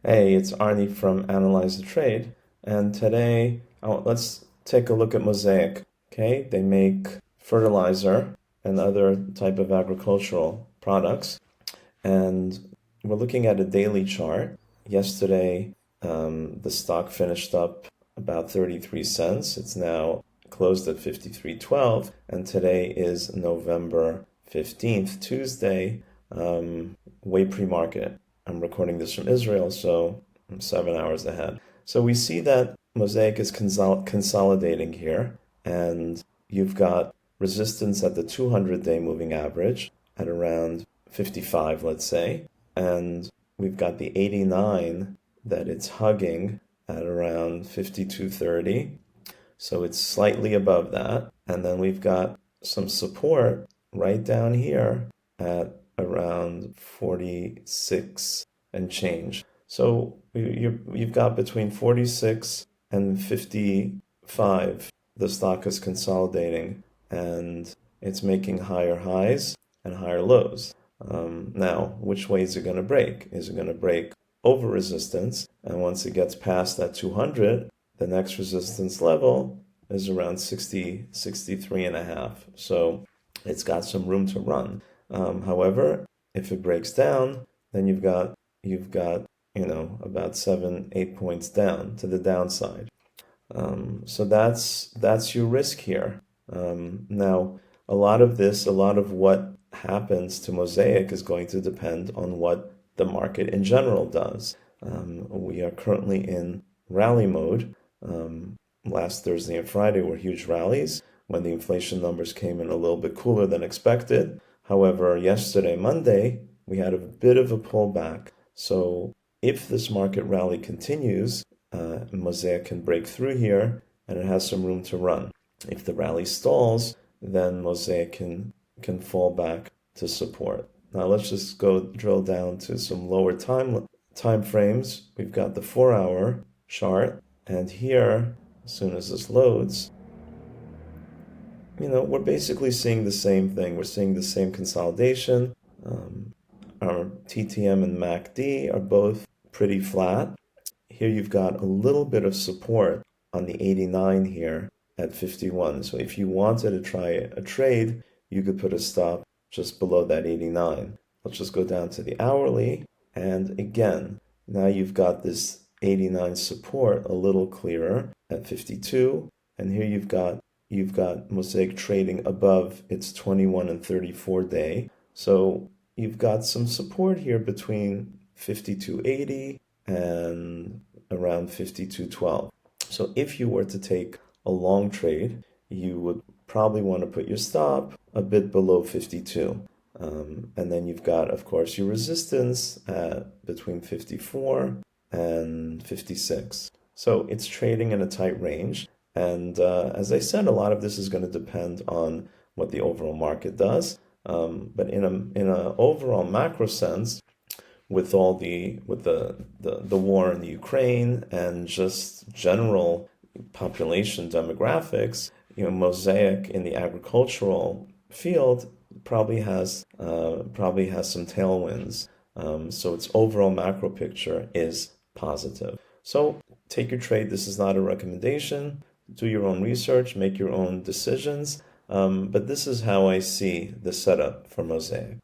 Hey, it's Arnie from Analyze the Trade, and today let's take a look at Mosaic. Okay, they make fertilizer and other type of agricultural products, and we're looking at a daily chart. Yesterday, the stock finished up about 33 cents. It's now closed at 53.12, and today is November 15th, Tuesday, way pre-market. I'm recording this from Israel, so I'm 7 hours ahead. So we see that Mosaic is consolidating here, and you've got resistance at the 200-day moving average at around 55, let's say, and we've got the 89 that it's hugging at around 52.30, so it's slightly above that, and then we've got some support right down here at around 46 and change. So you've got between 46 and 55, the stock is consolidating, and it's making higher highs and higher lows. Now, which way is it going to break? Is it going to break over resistance? And once it gets past that 200, the next resistance level is around 60, 63 and a half. So it's got some room to run. However, if it breaks down, then you've got about 7-8 points down to the downside. So that's your risk here. Now, a lot of what happens to Mosaic is going to depend on what the market in general does. We are currently in rally mode. Last Thursday and Friday were huge rallies when the inflation numbers came in a little bit cooler than expected. However, yesterday, Monday, we had a bit of a pullback. So if this market rally continues, Mosaic can break through here and it has some room to run. If the rally stalls, then Mosaic can fall back to support. Now let's just go drill down to some lower time frames. We've got the 4-hour chart, and here, as soon as this loads, we're basically seeing the same thing. We're seeing the same consolidation. Our TTM and MACD are both pretty flat. Here you've got a little bit of support on the 89 here at 51. So if you wanted to try a trade, you could put a stop just below that 89. Let's just go down to the hourly. And again, now you've got this 89 support a little clearer at 52. And here you've got Mosaic trading above its 21 and 34 day. So you've got some support here between 52.80 and around 52.12. So if you were to take a long trade, you would probably want to put your stop a bit below 52. And then you've got, of course, your resistance at between 54 and 56. So it's trading in a tight range. And as I said, a lot of this is going to depend on what the overall market does. But in a overall macro sense, with the war in the Ukraine and just general population demographics, Mosaic in the agricultural field probably has some tailwinds. So its overall macro picture is positive. So take your trade. This is not a recommendation. Do your own research, make your own decisions. But this is how I see the setup for Mosaic.